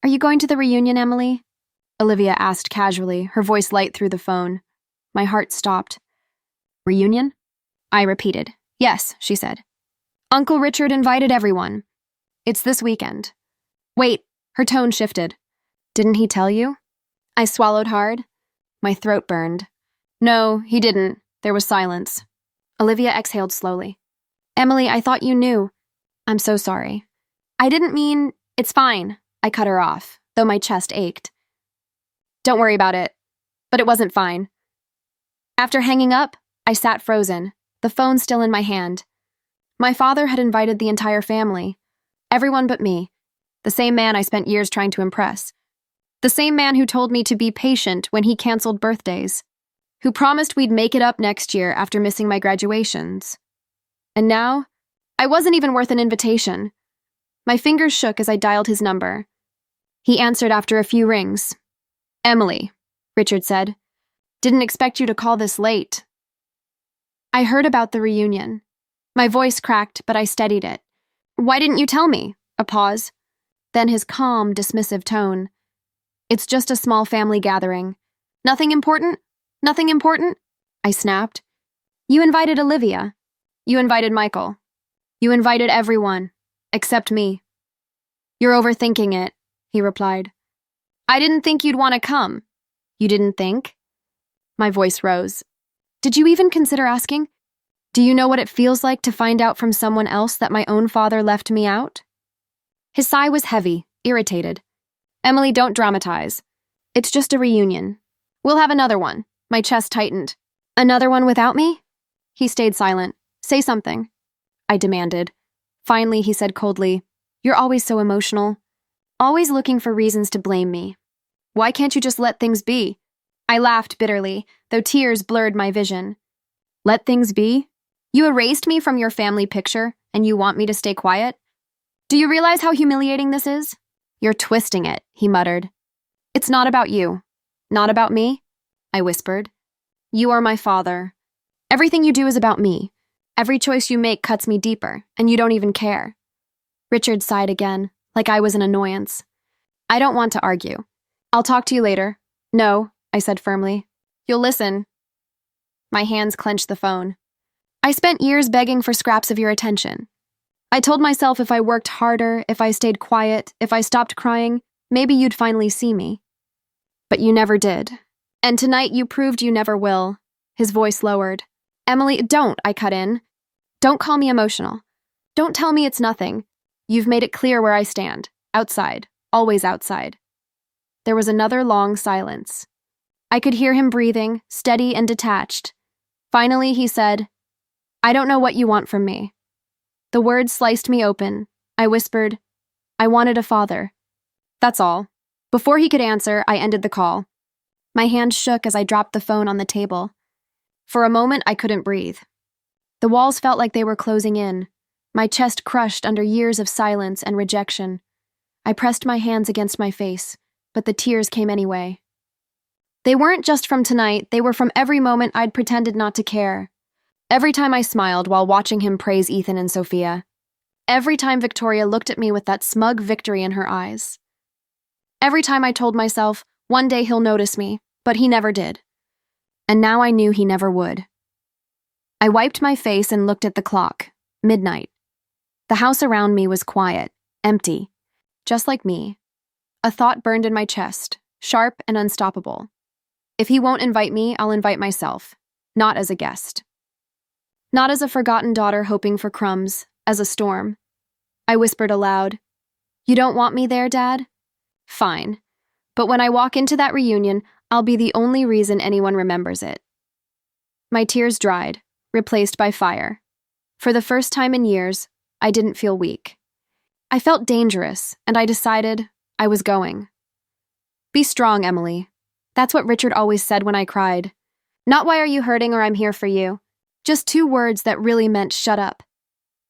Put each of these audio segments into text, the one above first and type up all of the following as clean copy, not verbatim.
Are you going to the reunion, Emily? Olivia asked casually, her voice light through the phone. My heart stopped. Reunion? I repeated. Yes, she said. Uncle Richard invited everyone. It's this weekend. Wait, her tone shifted. Didn't he tell you? I swallowed hard. My throat burned. No, he didn't. There was silence. Olivia exhaled slowly. Emily, I thought you knew. I'm so sorry. I didn't mean, it's fine. I cut her off, though my chest ached. Don't worry about it. But it wasn't fine. After hanging up, I sat frozen, the phone still in my hand. My father had invited the entire family. Everyone but me. The same man I spent years trying to impress. The same man who told me to be patient when he canceled birthdays. Who promised we'd make it up next year after missing my graduations. And now, I wasn't even worth an invitation. My fingers shook as I dialed his number. He answered after a few rings. Emily, Richard said. Didn't expect you to call this late. I heard about the reunion. My voice cracked, but I steadied it. Why didn't you tell me? A pause. Then his calm, dismissive tone. It's just a small family gathering. Nothing important? Nothing important? I snapped. You invited Olivia. You invited Michael. You invited everyone, except me. You're overthinking it, he replied. I didn't think you'd want to come. You didn't think? My voice rose. Did you even consider asking? Do you know what it feels like to find out from someone else that my own father left me out? His sigh was heavy, irritated. Emily, don't dramatize. It's just a reunion. We'll have another one. My chest tightened. Another one without me? He stayed silent. Say something. I demanded. Finally, he said coldly, You're always so emotional. Always looking for reasons to blame me. Why can't you just let things be? I laughed bitterly, though tears blurred my vision. Let things be? You erased me from your family picture, and you want me to stay quiet? Do you realize how humiliating this is? You're twisting it, he muttered. It's not about you. Not about me? I whispered. You are my father. Everything you do is about me. Every choice you make cuts me deeper, and you don't even care. Richard sighed again, like I was an annoyance. I don't want to argue. I'll talk to you later. No, I said firmly. You'll listen. My hands clenched the phone. I spent years begging for scraps of your attention. I told myself if I worked harder, if I stayed quiet, if I stopped crying, maybe you'd finally see me. But you never did. And tonight you proved you never will. His voice lowered. Emily, don't, I cut in. Don't call me emotional. Don't tell me it's nothing. You've made it clear where I stand. Outside. Always outside. There was another long silence. I could hear him breathing, steady and detached. Finally, he said, I don't know what you want from me. The words sliced me open. I whispered, I wanted a father. That's all. Before he could answer, I ended the call. My hand shook as I dropped the phone on the table. For a moment, I couldn't breathe. The walls felt like they were closing in, my chest crushed under years of silence and rejection. I pressed my hands against my face, but the tears came anyway. They weren't just from tonight, they were from every moment I'd pretended not to care. Every time I smiled while watching him praise Ethan and Sophia. Every time Victoria looked at me with that smug victory in her eyes. Every time I told myself, one day he'll notice me, but he never did. And now I knew he never would. I wiped my face and looked at the clock. Midnight. The house around me was quiet, empty, just like me. A thought burned in my chest, sharp and unstoppable. If he won't invite me, I'll invite myself, not as a guest. Not as a forgotten daughter hoping for crumbs, as a storm. I whispered aloud, You don't want me there, Dad? Fine. But when I walk into that reunion, I'll be the only reason anyone remembers it. My tears dried, replaced by fire. For the first time in years, I didn't feel weak. I felt dangerous, and I decided I was going. Be strong, Emily. That's what Richard always said when I cried. Not why are you hurting or I'm here for you. Just 2 words that really meant shut up.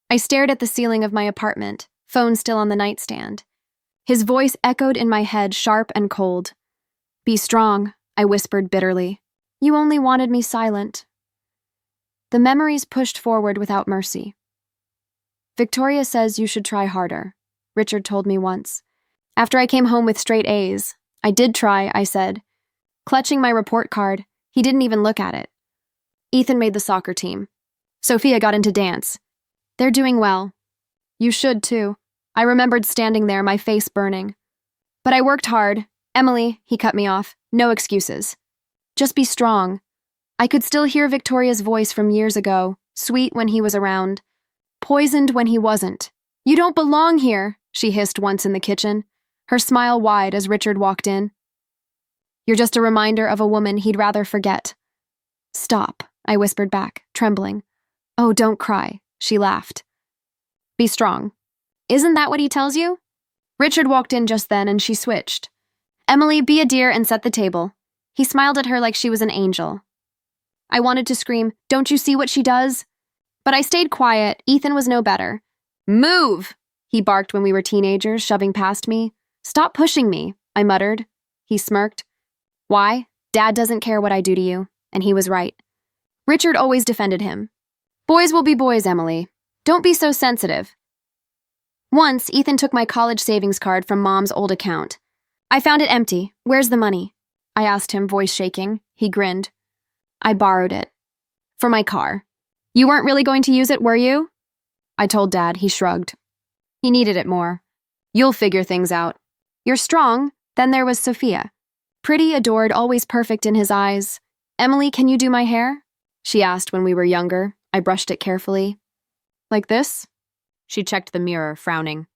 I stared at the ceiling of my apartment, phone still on the nightstand. His voice echoed in my head, sharp and cold. Be strong, I whispered bitterly. You only wanted me silent. The memories pushed forward without mercy. Victoria says you should try harder, Richard told me once. After I came home with straight A's. I did try, I said. Clutching my report card, he didn't even look at it. Ethan made the soccer team. Sophia got into dance. They're doing well. You should, too. I remembered standing there, my face burning. But I worked hard. Emily, he cut me off. No excuses. Just be strong. I could still hear Victoria's voice from years ago, sweet when he was around, poisoned when he wasn't. You don't belong here, she hissed once in the kitchen, her smile wide as Richard walked in. You're just a reminder of a woman he'd rather forget. Stop, I whispered back, trembling. Oh, don't cry, she laughed. Be strong. Isn't that what he tells you? Richard walked in just then and she switched. Emily, be a dear and set the table. He smiled at her like she was an angel. I wanted to scream, don't you see what she does? But I stayed quiet. Ethan was no better. Move! He barked when we were teenagers, shoving past me. Stop pushing me, I muttered. He smirked. Why? Dad doesn't care what I do to you. And he was right. Richard always defended him. Boys will be boys, Emily. Don't be so sensitive. Once, Ethan took my college savings card from Mom's old account. I found it empty. Where's the money? I asked him, voice shaking. He grinned. I borrowed it. For my car. You weren't really going to use it, were you? I told Dad. He shrugged. He needed it more. You'll figure things out. You're strong. Then there was Sophia. Pretty, adored, always perfect in his eyes. Emily, can you do my hair? She asked when we were younger. I brushed it carefully. Like this? She checked the mirror, frowning.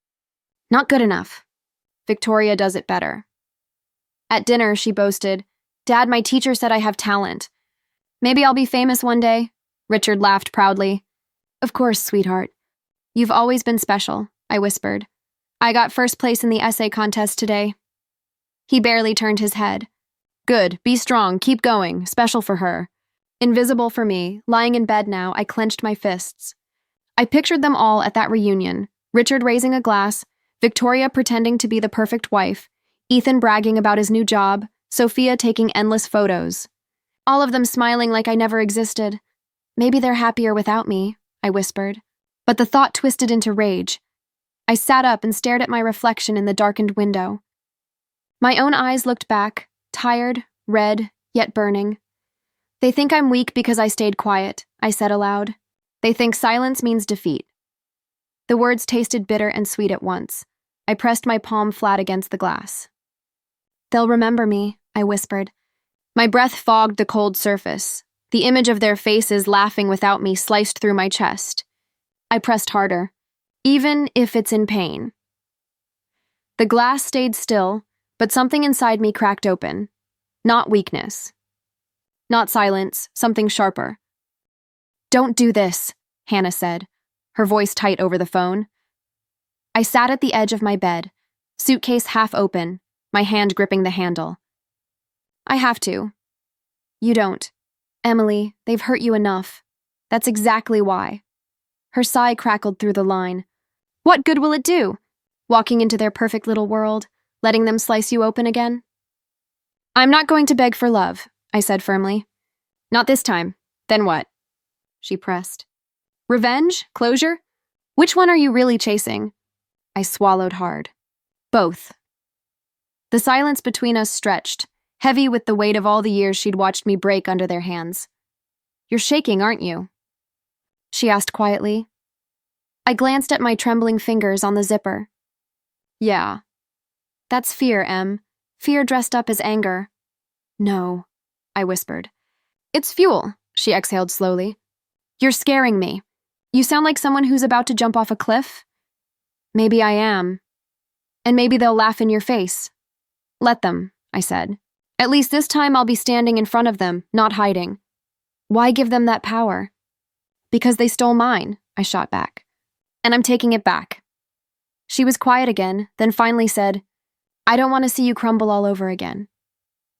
Not good enough. Victoria does it better. At dinner, she boasted, Dad, my teacher said I have talent. Maybe I'll be famous one day. Richard laughed proudly. Of course, sweetheart. You've always been special, I whispered. I got first place in the essay contest today. He barely turned his head. Good, be strong, keep going, special for her. Invisible for me, lying in bed now, I clenched my fists. I pictured them all at that reunion, Richard raising a glass, Victoria pretending to be the perfect wife, Ethan bragging about his new job, Sophia taking endless photos. All of them smiling like I never existed. Maybe they're happier without me, I whispered. But the thought twisted into rage. I sat up and stared at my reflection in the darkened window. My own eyes looked back, tired, red, yet burning. They think I'm weak because I stayed quiet, I said aloud. They think silence means defeat. The words tasted bitter and sweet at once. I pressed my palm flat against the glass. They'll remember me, I whispered. My breath fogged the cold surface. The image of their faces laughing without me sliced through my chest. I pressed harder, even if it's in pain. The glass stayed still, but something inside me cracked open. Not weakness. Not silence, something sharper. Don't do this, Hannah said, her voice tight over the phone. I sat at the edge of my bed, suitcase half open, my hand gripping the handle. I have to. You don't. Emily, they've hurt you enough. That's exactly why. Her sigh crackled through the line. What good will it do? Walking into their perfect little world, letting them slice you open again? I'm not going to beg for love, I said firmly. Not this time. Then what? She pressed. Revenge? Closure? Which one are you really chasing? I swallowed hard. Both. The silence between us stretched, heavy with the weight of all the years she'd watched me break under their hands. You're shaking, aren't you? She asked quietly. I glanced at my trembling fingers on the zipper. Yeah. That's fear, Em. Fear dressed up as anger. No, I whispered. It's fuel, she exhaled slowly. You're scaring me. You sound like someone who's about to jump off a cliff. Maybe I am. And maybe they'll laugh in your face. Let them, I said. At least this time I'll be standing in front of them, not hiding. Why give them that power? Because they stole mine, I shot back. And I'm taking it back. She was quiet again, then finally said, I don't want to see you crumble all over again.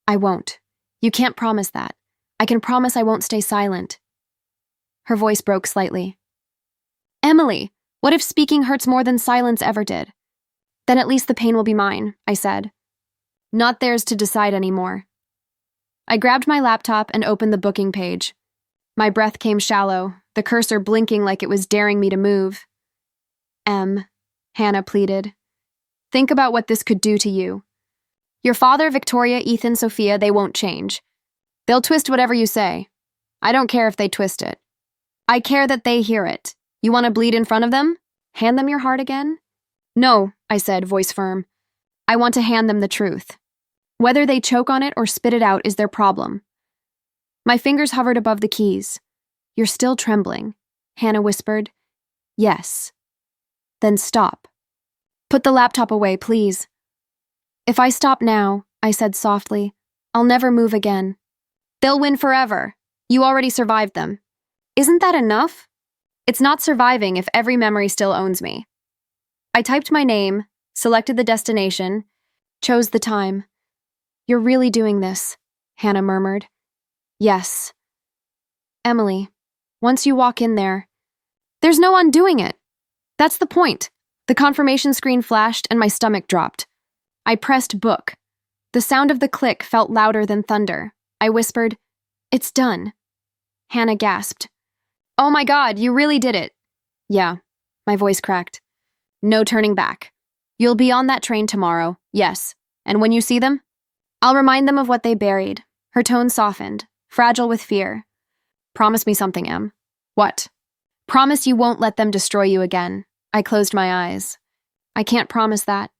I won't. You can't promise that. I can promise I won't stay silent. Her voice broke slightly. Emily, what if speaking hurts more than silence ever did? Then at least the pain will be mine, I said. Not theirs to decide anymore. I grabbed my laptop and opened the booking page. My breath came shallow, the cursor blinking like it was daring me to move. Em, Hannah pleaded. Think about what this could do to you. Your father, Victoria, Ethan, Sophia, they won't change. They'll twist whatever you say. I don't care if they twist it. I care that they hear it. You want to bleed in front of them? Hand them your heart again? No, I said, voice firm. I want to hand them the truth. Whether they choke on it or spit it out is their problem. My fingers hovered above the keys. You're still trembling, Hannah whispered. Yes. Then stop. Put the laptop away, please. If I stop now, I said softly, I'll never move again. They'll win forever. You already survived them. Isn't that enough? It's not surviving if every memory still owns me. I typed my name, selected the destination, chose the time. You're really doing this, Hannah murmured. Yes. Emily, once you walk in there, there's no undoing it. That's the point. The confirmation screen flashed and my stomach dropped. I pressed book. The sound of the click felt louder than thunder. I whispered, It's done. Hannah gasped. Oh my God, you really did it. Yeah, my voice cracked. No turning back. You'll be on that train tomorrow, yes. And when you see them, I'll remind them of what they buried. Her tone softened, fragile with fear. Promise me something, Em. What? Promise you won't let them destroy you again. I closed my eyes. I can't promise that.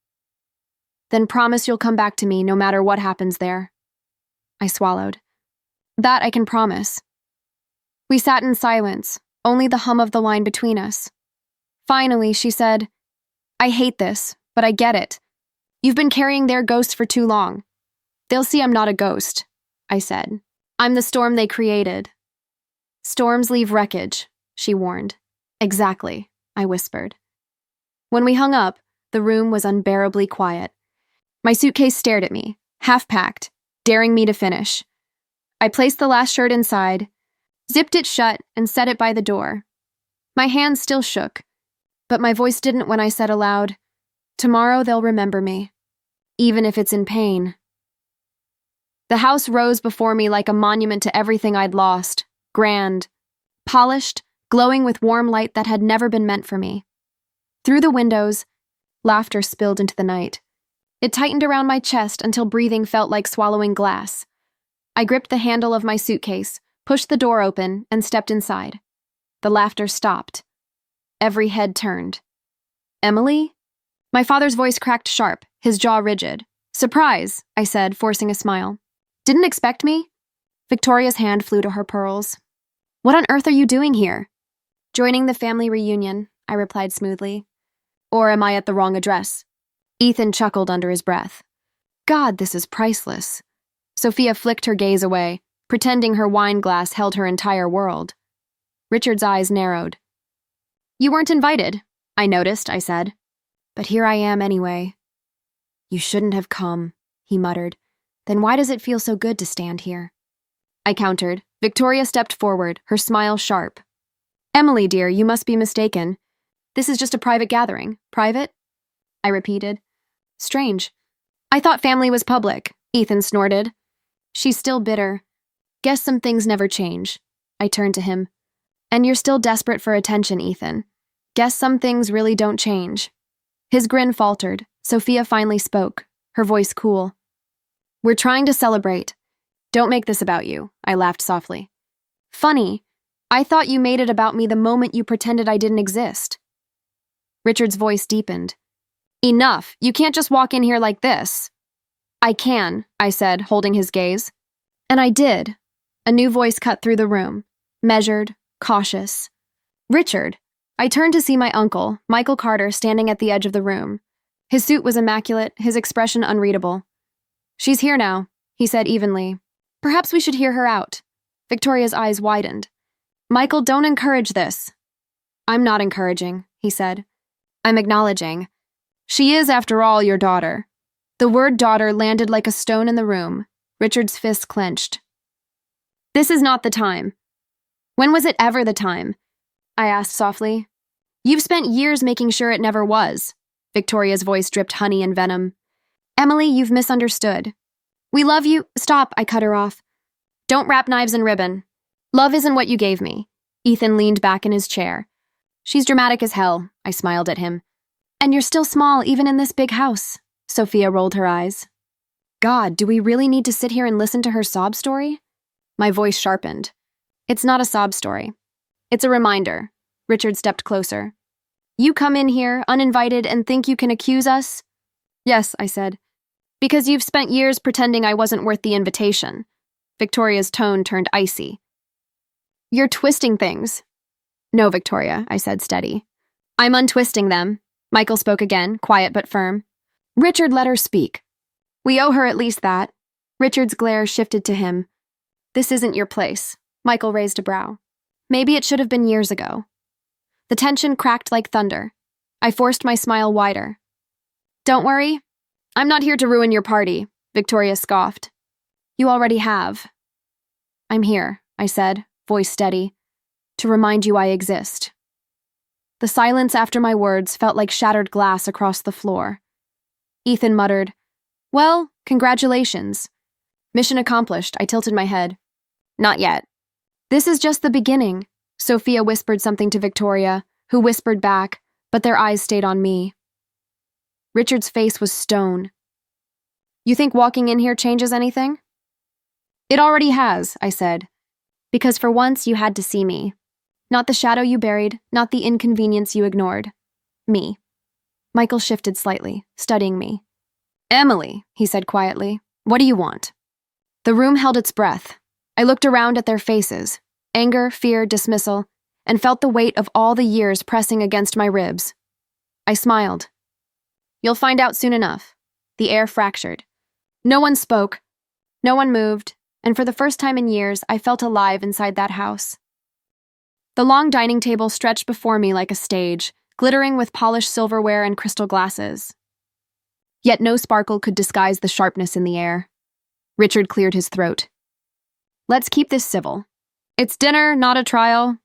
Then promise you'll come back to me no matter what happens there. I swallowed. That I can promise. We sat in silence, only the hum of the line between us. Finally, she said, I hate this, but I get it. You've been carrying their ghost for too long. They'll see I'm not a ghost, I said. I'm the storm they created. Storms leave wreckage, she warned. Exactly, I whispered. When we hung up, the room was unbearably quiet. My suitcase stared at me, half-packed, daring me to finish. I placed the last shirt inside, zipped it shut, and set it by the door. My hands still shook, but my voice didn't when I said aloud, Tomorrow they'll remember me, even if it's in pain. The house rose before me like a monument to everything I'd lost, grand, polished, glowing with warm light that had never been meant for me. Through the windows, laughter spilled into the night. It tightened around my chest until breathing felt like swallowing glass. I gripped the handle of my suitcase, pushed the door open, and stepped inside. The laughter stopped. Every head turned. Emily? My father's voice cracked sharp, his jaw rigid. Surprise, I said, forcing a smile. Didn't expect me? Victoria's hand flew to her pearls. What on earth are you doing here? Joining the family reunion, I replied smoothly. Or am I at the wrong address? Ethan chuckled under his breath. God, this is priceless. Sophia flicked her gaze away, pretending her wine glass held her entire world. Richard's eyes narrowed. You weren't invited, I noticed, I said. But here I am anyway. You shouldn't have come, he muttered. Then why does it feel so good to stand here? I countered. Victoria stepped forward, her smile sharp. Emily, dear, you must be mistaken. This is just a private gathering. Private? I repeated. Strange. I thought family was public, Ethan snorted. She's still bitter. Guess some things never change. I turned to him. And you're still desperate for attention, Ethan. Guess some things really don't change. His grin faltered. Sophia finally spoke, her voice cool. We're trying to celebrate. Don't make this about you, I laughed softly. Funny. I thought you made it about me the moment you pretended I didn't exist. Richard's voice deepened. Enough. You can't just walk in here like this. I can, I said, holding his gaze. And I did. A new voice cut through the room, measured, cautious. Richard. I turned to see my uncle, Michael Carter, standing at the edge of the room. His suit was immaculate, his expression unreadable. She's here now, he said evenly. Perhaps we should hear her out. Victoria's eyes widened. Michael, don't encourage this. I'm not encouraging, he said. I'm acknowledging. She is, after all, your daughter. The word daughter landed like a stone in the room. Richard's fist clenched. This is not the time. When was it ever the time? I asked softly. You've spent years making sure it never was. Victoria's voice dripped honey and venom. Emily, you've misunderstood. We love you. Stop, I cut her off. Don't wrap knives in ribbon. Love isn't what you gave me. Ethan leaned back in his chair. She's dramatic as hell, I smiled at him. And you're still small even in this big house. Sophia rolled her eyes. God, do we really need to sit here and listen to her sob story? My voice sharpened. It's not a sob story. It's a reminder. Richard stepped closer. You come in here, uninvited, and think you can accuse us? Yes, I said. Because you've spent years pretending I wasn't worth the invitation. Victoria's tone turned icy. You're twisting things. No, Victoria, I said, steady. I'm untwisting them. Michael spoke again, quiet but firm. Richard let her speak. We owe her at least that. Richard's glare shifted to him. This isn't your place. Michael raised a brow. Maybe it should have been years ago. The tension cracked like thunder. I forced my smile wider. Don't worry. I'm not here to ruin your party, Victoria scoffed. You already have. I'm here, I said, voice steady, to remind you I exist. The silence after my words felt like shattered glass across the floor. Ethan muttered, Well, congratulations. Mission accomplished, I tilted my head. Not yet. This is just the beginning. Sophia whispered something to Victoria, who whispered back, but their eyes stayed on me. Richard's face was stone. You think walking in here changes anything? It already has, I said. Because for once you had to see me. Not the shadow you buried, not the inconvenience you ignored. Me. Michael shifted slightly, studying me. Emily, he said quietly, what do you want? The room held its breath. I looked around at their faces, anger, fear, dismissal, and felt the weight of all the years pressing against my ribs. I smiled. You'll find out soon enough. The air fractured. No one spoke. No one moved, and for the first time in years, I felt alive inside that house. The long dining table stretched before me like a stage, glittering with polished silverware and crystal glasses. Yet no sparkle could disguise the sharpness in the air. Richard cleared his throat. Let's keep this civil. It's dinner, not a trial.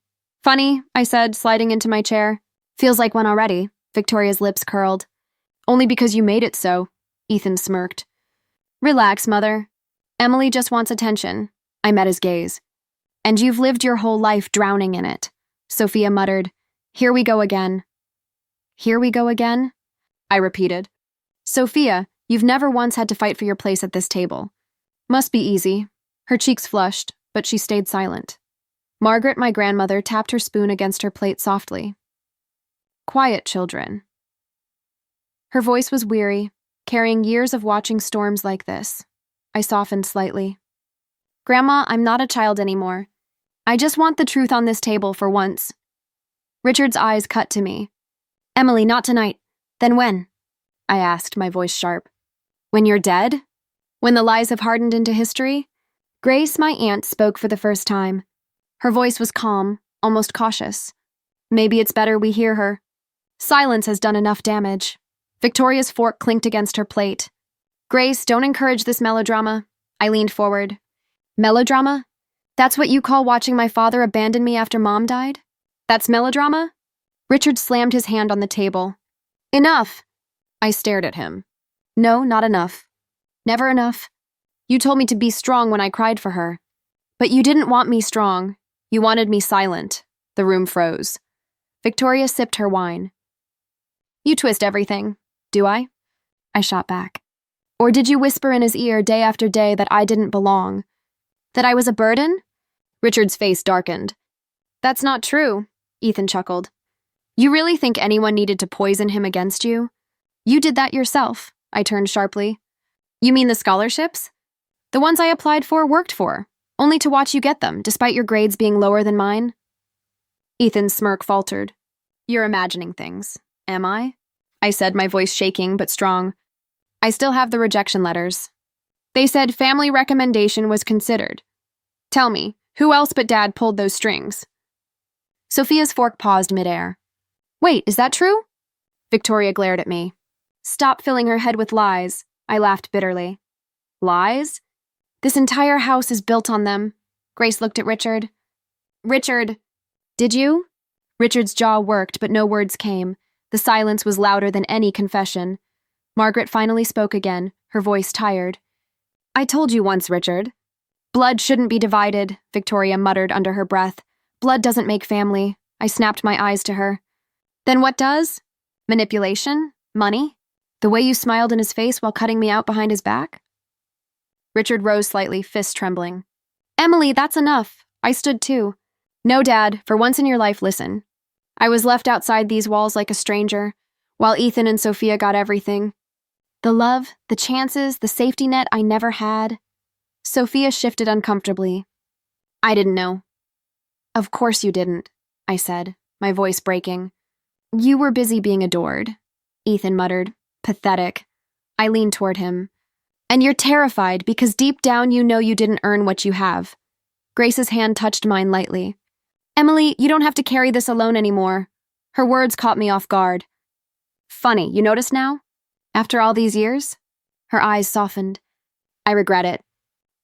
Funny, I said, sliding into my chair. Feels like one already. Victoria's lips curled. Only because you made it so, Ethan smirked. Relax, Mother. Emily just wants attention. I met his gaze. And you've lived your whole life drowning in it. Sophia muttered, Here we go again. Here we go again? I repeated. Sophia, you've never once had to fight for your place at this table. Must be easy. Her cheeks flushed, but she stayed silent. Margaret, my grandmother, tapped her spoon against her plate softly. Quiet, children. Her voice was weary, carrying years of watching storms like this. I softened slightly. Grandma, I'm not a child anymore. I just want the truth on this table for once. Richard's eyes cut to me. Emily, not tonight. Then when? I asked, my voice sharp. When you're dead? When the lies have hardened into history? Grace, my aunt, spoke for the first time. Her voice was calm, almost cautious. Maybe it's better we hear her. Silence has done enough damage. Victoria's fork clinked against her plate. Grace, don't encourage this melodrama. I leaned forward. Melodrama? That's what you call watching my father abandon me after Mom died? That's melodrama? Richard slammed his hand on the table. Enough! I stared at him. No, not enough. Never enough. You told me to be strong when I cried for her. But you didn't want me strong. You wanted me silent. The room froze. Victoria sipped her wine. You twist everything, do I? I shot back. Or did you whisper in his ear day after day that I didn't belong? That I was a burden? Richard's face darkened. That's not true, Ethan chuckled. You really think anyone needed to poison him against you? You did that yourself, I turned sharply. You mean the scholarships? The ones I applied for worked for, only to watch you get them, despite your grades being lower than mine? Ethan's smirk faltered. You're imagining things, am I? I said, my voice shaking but strong. I still have the rejection letters. They said family recommendation was considered. Tell me, who else but Dad pulled those strings? Sophia's fork paused midair. Wait, is that true? Victoria glared at me. Stop filling her head with lies, I laughed bitterly. Lies? This entire house is built on them. Grace looked at Richard. Richard, did you? Richard's jaw worked, but no words came. The silence was louder than any confession. Margaret finally spoke again, her voice tired. I told you once, Richard. Blood shouldn't be divided, Victoria muttered under her breath. Blood doesn't make family. I snapped my eyes to her. Then what does? Manipulation? Money? The way you smiled in his face while cutting me out behind his back? Richard rose slightly, fists trembling. Emily, that's enough. I stood too. No, Dad, for once in your life, listen. I was left outside these walls like a stranger, while Ethan and Sophia got everything. The love, the chances, the safety net I never had. Sophia shifted uncomfortably. I didn't know. Of course you didn't, I said, my voice breaking. You were busy being adored, Ethan muttered. Pathetic. I leaned toward him. And you're terrified because deep down you know you didn't earn what you have. Grace's hand touched mine lightly. Emily, you don't have to carry this alone anymore. Her words caught me off guard. Funny, you notice now? After all these years? Her eyes softened. I regret it.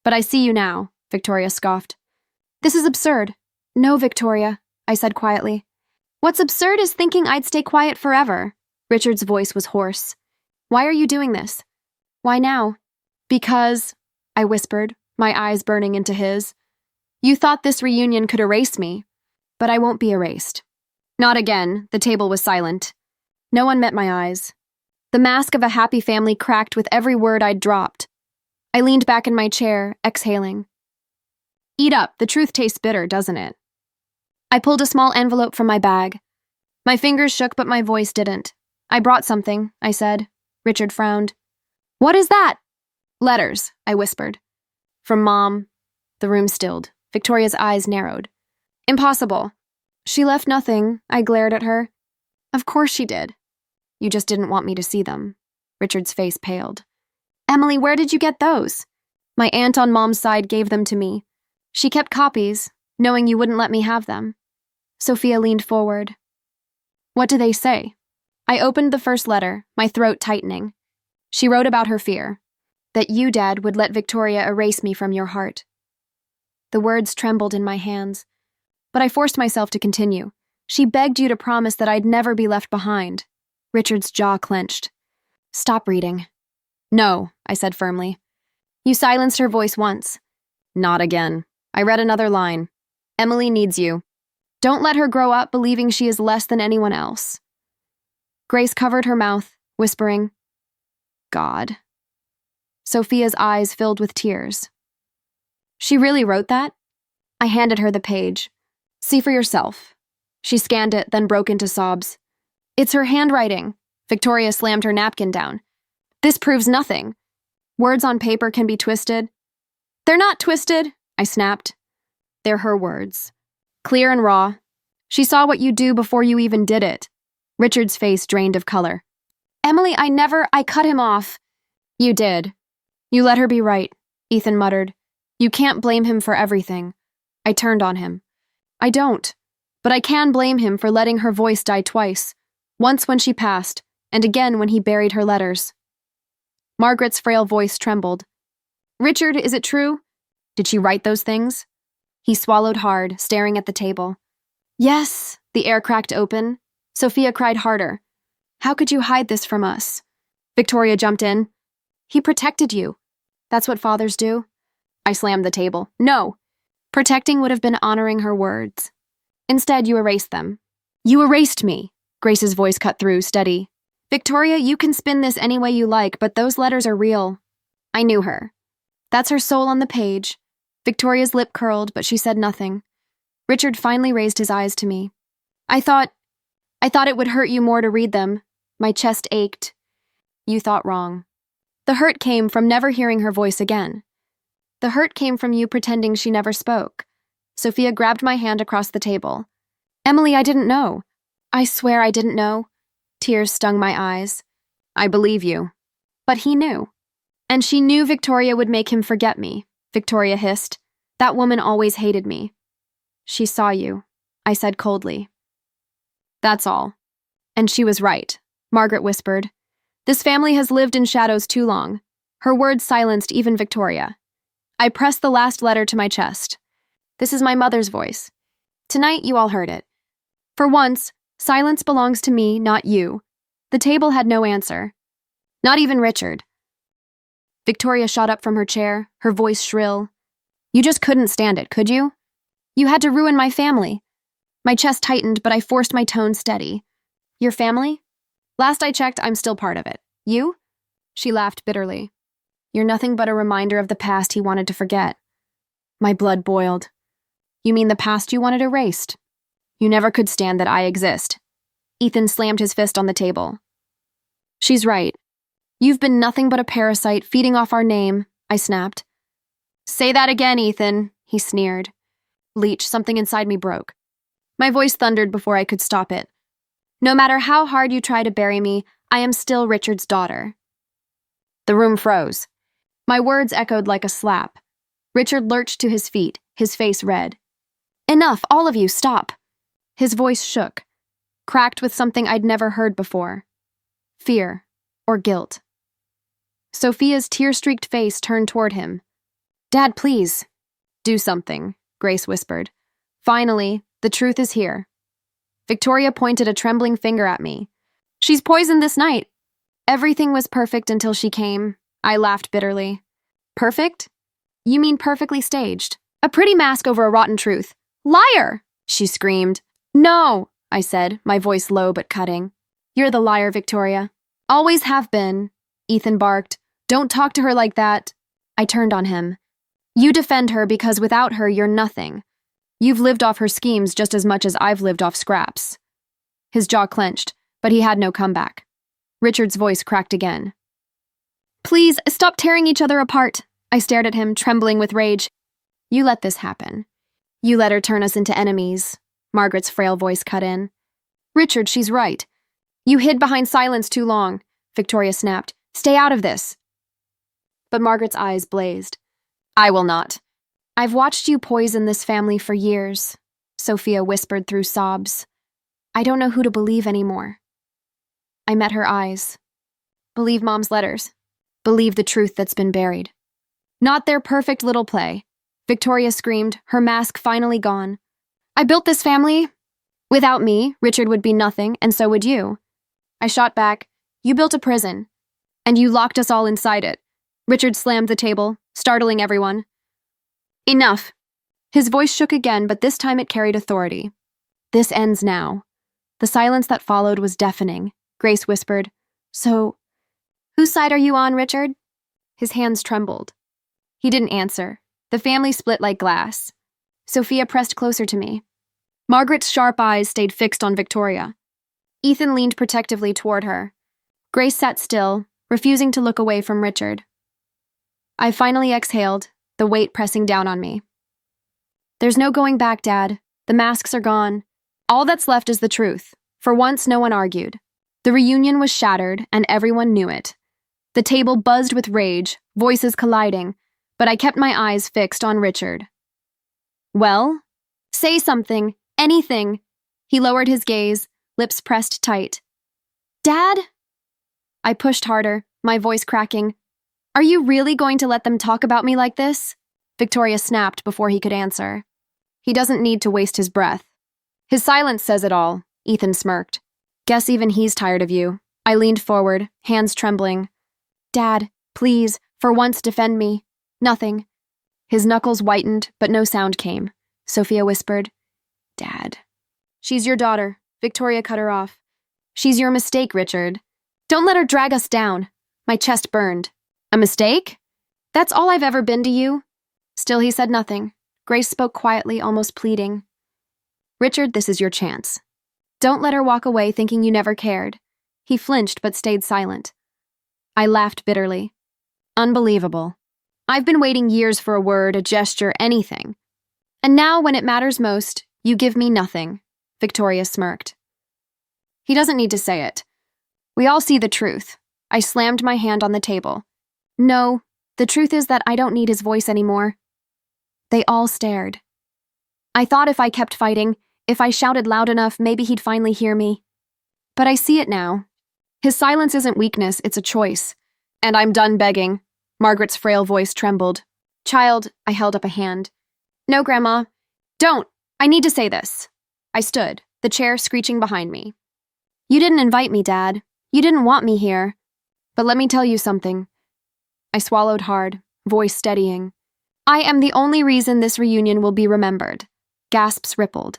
But I see you now, Victoria scoffed. This is absurd. No, Victoria, I said quietly. What's absurd is thinking I'd stay quiet forever. Richard's voice was hoarse. Why are you doing this? Why now? Because, I whispered, my eyes burning into his. You thought this reunion could erase me, but I won't be erased. Not again. The table was silent. No one met my eyes. The mask of a happy family cracked with every word I'd dropped. I leaned back in my chair, exhaling. Eat up. The truth tastes bitter, doesn't it? I pulled a small envelope from my bag. My fingers shook, but my voice didn't. I brought something, I said. Richard frowned. What is that? Letters, I whispered. From Mom. The room stilled. Victoria's eyes narrowed. Impossible. She left nothing, I glared at her. Of course she did. You just didn't want me to see them. Richard's face paled. Emily, where did you get those? My aunt on Mom's side gave them to me. She kept copies, knowing you wouldn't let me have them. Sophia leaned forward. What do they say? I opened the first letter, my throat tightening. She wrote about her fear, that you, Dad, would let Victoria erase me from your heart. The words trembled in my hands, but I forced myself to continue. She begged you to promise that I'd never be left behind. Richard's jaw clenched. Stop reading. No, I said firmly. You silenced her voice once. Not again. I read another line. Emily needs you. Don't let her grow up believing she is less than anyone else. Grace covered her mouth, whispering, God. Sophia's eyes filled with tears. She really wrote that? I handed her the page. See for yourself. She scanned it, then broke into sobs. It's her handwriting. Victoria slammed her napkin down. This proves nothing. Words on paper can be twisted. They're not twisted, I snapped. They're her words. Clear and raw. She saw what you do before you even did it. Richard's face drained of color. Emily, I cut him off. You did. You let her be right, Ethan muttered. You can't blame him for everything. I turned on him. I don't. But I can blame him for letting her voice die twice. Once when she passed, and again when he buried her letters. Margaret's frail voice trembled. Richard, is it true? Did she write those things? He swallowed hard, staring at the table. Yes, the air cracked open. Sophia cried harder. How could you hide this from us? Victoria jumped in. He protected you. That's what fathers do. I slammed the table. No. Protecting would have been honoring her words. Instead, you erased them. You erased me. Grace's voice cut through, steady. Victoria, you can spin this any way you like, but those letters are real. I knew her. That's her soul on the page. Victoria's lip curled, but she said nothing. Richard finally raised his eyes to me. I thought it would hurt you more to read them. My chest ached. You thought wrong. The hurt came from never hearing her voice again. The hurt came from you pretending she never spoke. Sophia grabbed my hand across the table. Emily, I didn't know. I swear I didn't know. Tears stung my eyes. I believe you. But he knew. And she knew Victoria would make him forget me, Victoria hissed. That woman always hated me. She saw you, I said coldly. That's all. And she was right, Margaret whispered. This family has lived in shadows too long. Her words silenced even Victoria. I pressed the last letter to my chest. This is my mother's voice. Tonight you all heard it. For once, silence belongs to me, not you. The table had no answer. Not even Richard. Victoria shot up from her chair, her voice shrill. You just couldn't stand it, could you? You had to ruin my family. My chest tightened, but I forced my tone steady. Your family? Last I checked, I'm still part of it. You? She laughed bitterly. You're nothing but a reminder of the past he wanted to forget. My blood boiled. You mean the past you wanted erased? You never could stand that I exist. Ethan slammed his fist on the table. She's right. You've been nothing but a parasite feeding off our name, I snapped. Say that again, Ethan, he sneered. Leech, something inside me broke. My voice thundered before I could stop it. No matter how hard you try to bury me, I am still Richard's daughter. The room froze. My words echoed like a slap. Richard lurched to his feet, his face red. Enough, all of you, stop. His voice shook, cracked with something I'd never heard before. Fear or guilt. Sophia's tear-streaked face turned toward him. Dad, please. Do something, Grace whispered. Finally, the truth is here. Victoria pointed a trembling finger at me. She's poisoned this night. Everything was perfect until she came. I laughed bitterly. Perfect? You mean perfectly staged? A pretty mask over a rotten truth. Liar! She screamed. No, I said, my voice low but cutting. You're the liar, Victoria. Always have been. Ethan barked. Don't talk to her like that. I turned on him. You defend her because without her, you're nothing. You've lived off her schemes just as much as I've lived off scraps. His jaw clenched, but he had no comeback. Richard's voice cracked again. Please, stop tearing each other apart. I stared at him, trembling with rage. You let this happen. You let her turn us into enemies. Margaret's frail voice cut in. Richard, she's right. You hid behind silence too long, Victoria snapped. Stay out of this. But Margaret's eyes blazed. I will not. I've watched you poison this family for years, Sophia whispered through sobs. I don't know who to believe anymore. I met her eyes. Believe Mom's letters. Believe the truth that's been buried. Not their perfect little play. Victoria screamed, her mask finally gone. I built this family. Without me, Richard would be nothing, and so would you. I shot back. You built a prison. And you locked us all inside it. Richard slammed the table, startling everyone. Enough. His voice shook again, but this time it carried authority. This ends now. The silence that followed was deafening. Grace whispered, So, whose side are you on, Richard? His hands trembled. He didn't answer. The family split like glass. Sophia pressed closer to me. Margaret's sharp eyes stayed fixed on Victoria. Ethan leaned protectively toward her. Grace sat still, refusing to look away from Richard. I finally exhaled, the weight pressing down on me. There's no going back, Dad. The masks are gone. All that's left is the truth. For once, no one argued. The reunion was shattered, and everyone knew it. The table buzzed with rage, voices colliding, but I kept my eyes fixed on Richard. Well? Say something, anything. He lowered his gaze, lips pressed tight. Dad? I pushed harder, my voice cracking. Are you really going to let them talk about me like this? Victoria snapped before he could answer. He doesn't need to waste his breath. His silence says it all, Ethan smirked. Guess even he's tired of you. I leaned forward, hands trembling. Dad, please, for once defend me. Nothing. His knuckles whitened, but no sound came. Sophia whispered, Dad. She's your daughter. Victoria cut her off. She's your mistake, Richard. Don't let her drag us down. My chest burned. A mistake? That's all I've ever been to you. Still he said nothing. Grace spoke quietly, almost pleading. Richard, this is your chance. Don't let her walk away thinking you never cared. He flinched but stayed silent. I laughed bitterly. Unbelievable. I've been waiting years for a word, a gesture, anything. And now, when it matters most, you give me nothing. Victoria smirked. He doesn't need to say it. We all see the truth. I slammed my hand on the table. No, the truth is that I don't need his voice anymore. They all stared. I thought if I kept fighting, if I shouted loud enough, maybe he'd finally hear me. But I see it now. His silence isn't weakness, it's a choice. And I'm done begging. Margaret's frail voice trembled. Child, I held up a hand. No, Grandma. Don't. I need to say this. I stood, the chair screeching behind me. You didn't invite me, Dad. You didn't want me here. But let me tell you something. I swallowed hard, voice steadying. I am the only reason this reunion will be remembered. Gasps rippled.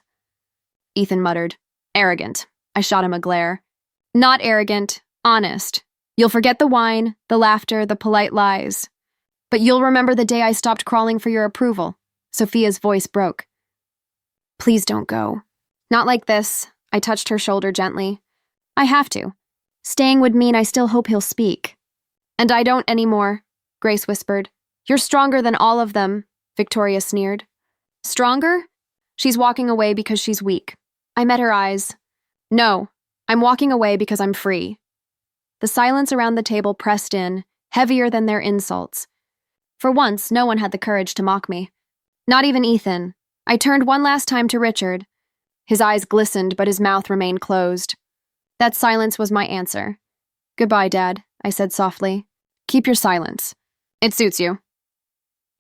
Ethan muttered. Arrogant. I shot him a glare. Not arrogant, honest. You'll forget the wine, the laughter, the polite lies. But you'll remember the day I stopped crawling for your approval. Sophia's voice broke. Please don't go. Not like this. I touched her shoulder gently. I have to. Staying would mean I still hope he'll speak. And I don't anymore, Grace whispered. You're stronger than all of them, Victoria sneered. Stronger? She's walking away because she's weak. I met her eyes. No, I'm walking away because I'm free. The silence around the table pressed in, heavier than their insults. For once, no one had the courage to mock me. Not even Ethan. I turned one last time to Richard. His eyes glistened, but his mouth remained closed. That silence was my answer. Goodbye, Dad, I said softly. Keep your silence. It suits you.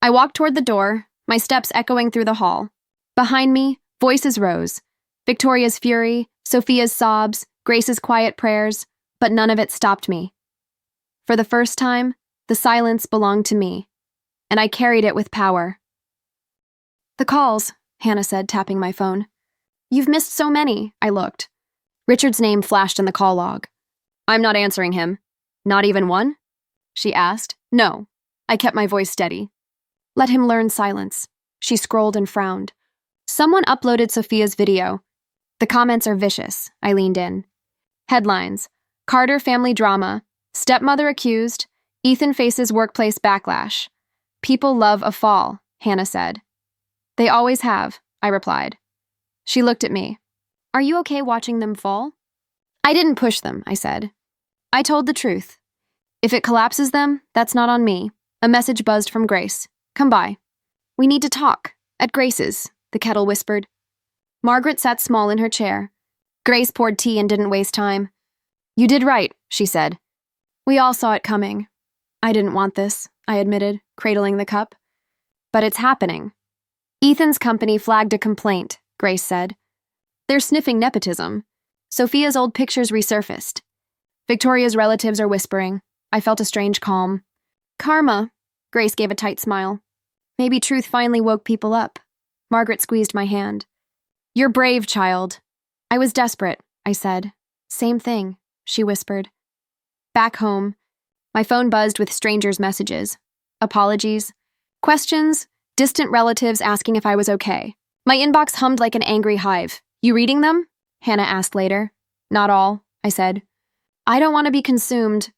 I walked toward the door, my steps echoing through the hall. Behind me, voices rose. Victoria's fury, Sophia's sobs, Grace's quiet prayers, but none of it stopped me. For the first time, the silence belonged to me, and I carried it with power. The calls, Hannah said, tapping my phone. You've missed so many, I looked. Richard's name flashed in the call log. I'm not answering him. Not even one? She asked. No. I kept my voice steady. Let him learn silence. She scrolled and frowned. Someone uploaded Sophia's video. The comments are vicious, I leaned in. Headlines: Carter family drama, stepmother accused, Ethan faces workplace backlash. People love a fall, Hannah said. They always have, I replied. She looked at me. Are you okay watching them fall? I didn't push them, I said. I told the truth. If it collapses them, that's not on me. A message buzzed from Grace. Come by. We need to talk. At Grace's, the kettle whispered. Margaret sat small in her chair. Grace poured tea and didn't waste time. You did right, she said. We all saw it coming. I didn't want this, I admitted, cradling the cup. But it's happening. Ethan's company flagged a complaint, Grace said. They're sniffing nepotism. Sophia's old pictures resurfaced. Victoria's relatives are whispering. I felt a strange calm. Karma, Grace gave a tight smile. Maybe truth finally woke people up. Margaret squeezed my hand. You're brave, child. I was desperate, I said. Same thing, she whispered. Back home, my phone buzzed with strangers' messages. Apologies. Questions, distant relatives asking if I was okay. My inbox hummed like an angry hive. You reading them? Hannah asked later. Not all, I said. I don't want to be consumed.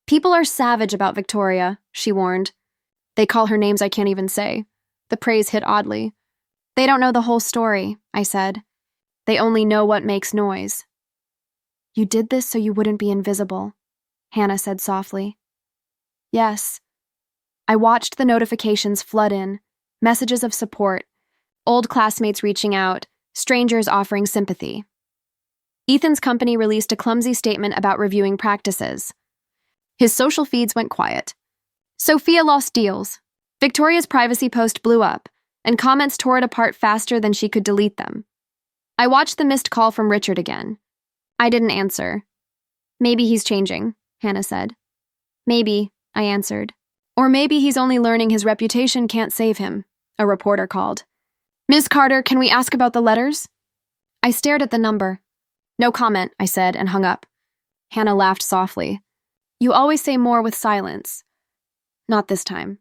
People are savage about Victoria, she warned. They call her names I can't even say. The praise hit oddly. They don't know the whole story, I said. They only know what makes noise. You did this so you wouldn't be invisible, Hannah said softly. Yes. I watched the notifications flood in, messages of support, old classmates reaching out, strangers offering sympathy. Ethan's company released a clumsy statement about reviewing practices. His social feeds went quiet. Sophia lost deals. Victoria's privacy post blew up, and comments tore it apart faster than she could delete them. I watched the missed call from Richard again. I didn't answer. Maybe he's changing, Hannah said. Maybe, I answered. Or maybe he's only learning his reputation can't save him, a reporter called. Miss Carter, can we ask about the letters? I stared at the number. No comment, I said, and hung up. Hannah laughed softly. You always say more with silence. Not this time.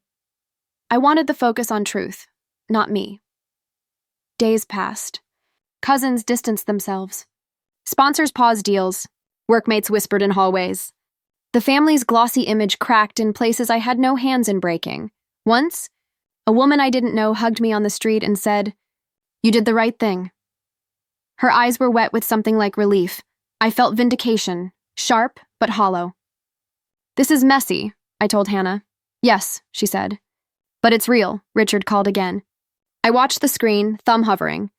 I wanted the focus on truth, not me. Days passed. Cousins distanced themselves. Sponsors paused deals. Workmates whispered in hallways. The family's glossy image cracked in places I had no hands in breaking. Once, a woman I didn't know hugged me on the street and said, "You did the right thing." Her eyes were wet with something like relief. I felt vindication, sharp but hollow. This is messy, I told Hannah. Yes, she said. But it's real, Richard called again. I watched the screen, thumb hovering.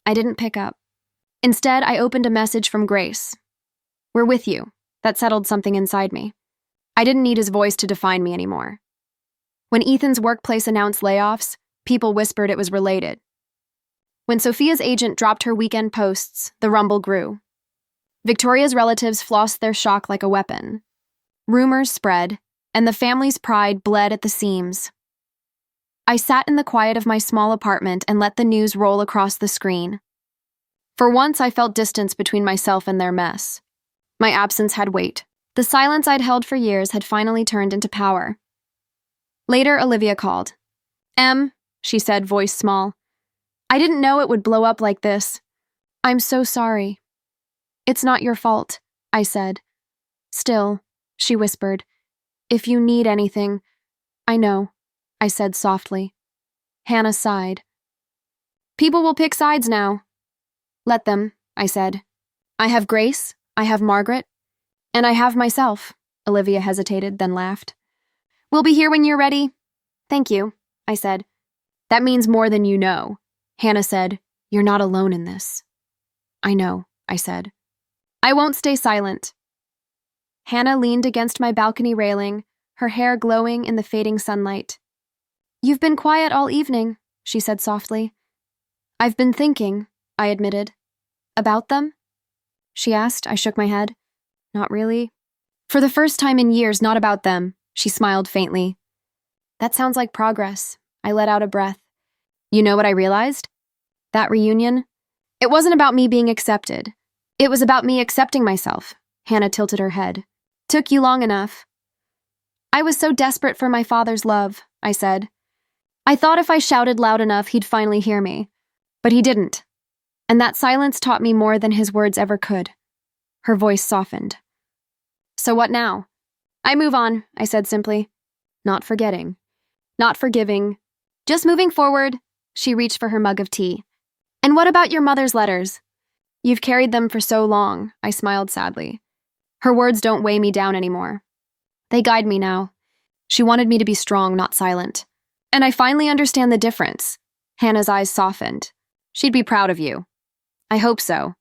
I didn't pick up. Instead, I opened a message from Grace. We're with you. That settled something inside me. I didn't need his voice to define me anymore. When Ethan's workplace announced layoffs, people whispered it was related. When Sophia's agent dropped her weekend posts, the rumble grew. Victoria's relatives flossed their shock like a weapon. Rumors spread, and the family's pride bled at the seams. I sat in the quiet of my small apartment and let the news roll across the screen. For once, I felt distance between myself and their mess. My absence had weight. The silence I'd held for years had finally turned into power. Later, Olivia called. "Em," she said, voice small. "I didn't know it would blow up like this. I'm so sorry." "It's not your fault," I said. "Still," she whispered, "if you need anything—" "I know," I said softly. Hannah sighed. "People will pick sides now." "Let them," I said. "I have Grace, I have Margaret, and I have myself." Olivia hesitated, then laughed. "We'll be here when you're ready." "Thank you," I said. "That means more than you know." Hannah said, "You're not alone in this." "I know," I said. "I won't stay silent." Hannah leaned against my balcony railing, her hair glowing in the fading sunlight. "You've been quiet all evening," she said softly. "I've been thinking," I admitted. "About them?" she asked. I shook my head. "Not really." "For the first time in years, not about them," she smiled faintly. "That sounds like progress." I let out a breath. "You know what I realized? That reunion? It wasn't about me being accepted. It was about me accepting myself." Hannah tilted her head. "Took you long enough." "I was so desperate for my father's love," I said. "I thought if I shouted loud enough, he'd finally hear me. But he didn't. And that silence taught me more than his words ever could." Her voice softened. "So what now?" "I move on," I said simply. "Not forgetting. Not forgiving. Just moving forward." She reached for her mug of tea. "And what about your mother's letters?" "You've carried them for so long," I smiled sadly. "Her words don't weigh me down anymore. They guide me now. She wanted me to be strong, not silent. And I finally understand the difference." Hannah's eyes softened. "She'd be proud of you." "I hope so."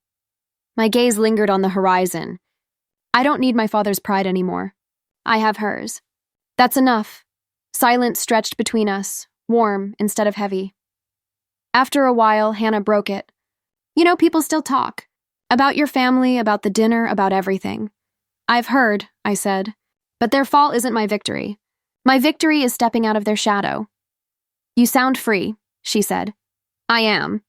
My gaze lingered on the horizon. "I don't need my father's pride anymore. I have hers. That's enough." Silence stretched between us, warm instead of heavy. After a while, Hannah broke it. "You know, people still talk. About your family, about the dinner, about everything." "I've heard," I said. "But their fall isn't my victory. My victory is stepping out of their shadow." "You sound free," she said. "I am."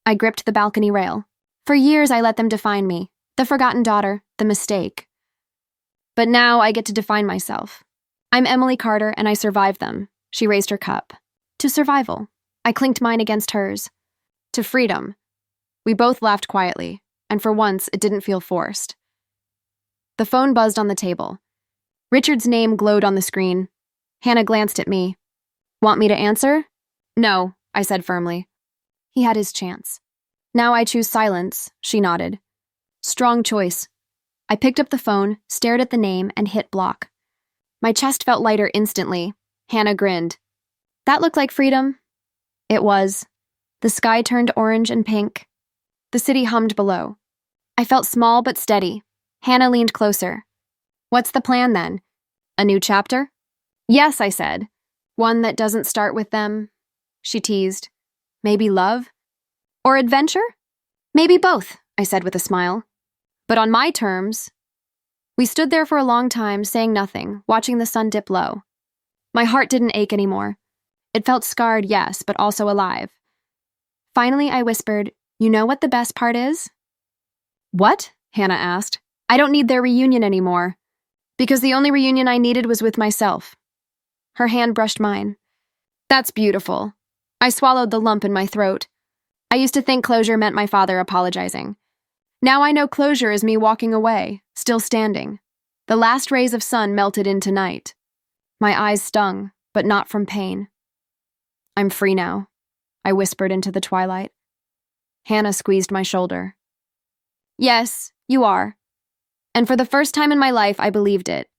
I gripped the balcony rail. For years, I let them define me. The forgotten daughter, the mistake. But now I get to define myself. I'm Emily Carter, and I survived them. She raised her cup. To survival. I clinked mine against hers. To freedom. We both laughed quietly, and for once, it didn't feel forced. The phone buzzed on the table. Richard's name glowed on the screen. Hannah glanced at me. "Want me to answer?" "No," I said firmly. He had his chance. "Now I choose silence," she nodded. "Strong choice." I picked up the phone, stared at the name, and hit block. My chest felt lighter instantly. Hannah grinned. "That looked like freedom." It was. The sky turned orange and pink. The city hummed below. I felt small but steady. Hannah leaned closer. "What's the plan then? A new chapter?" "Yes," I said. "One that doesn't start with them," she teased. "Maybe love? Or adventure?" "Maybe both," I said with a smile. "But on my terms." We stood there for a long time, saying nothing, watching the sun dip low. My heart didn't ache anymore. It felt scarred, yes, but also alive. Finally, I whispered, "You know what the best part is?" "What?" Hannah asked. "I don't need their reunion anymore. Because the only reunion I needed was with myself." Her hand brushed mine. "That's beautiful." I swallowed the lump in my throat. I used to think closure meant my father apologizing. Now I know closure is me walking away, still standing. The last rays of sun melted into night. My eyes stung, but not from pain. "I'm free now," I whispered into the twilight. Hannah squeezed my shoulder. "Yes, you are." And for the first time in my life, I believed it.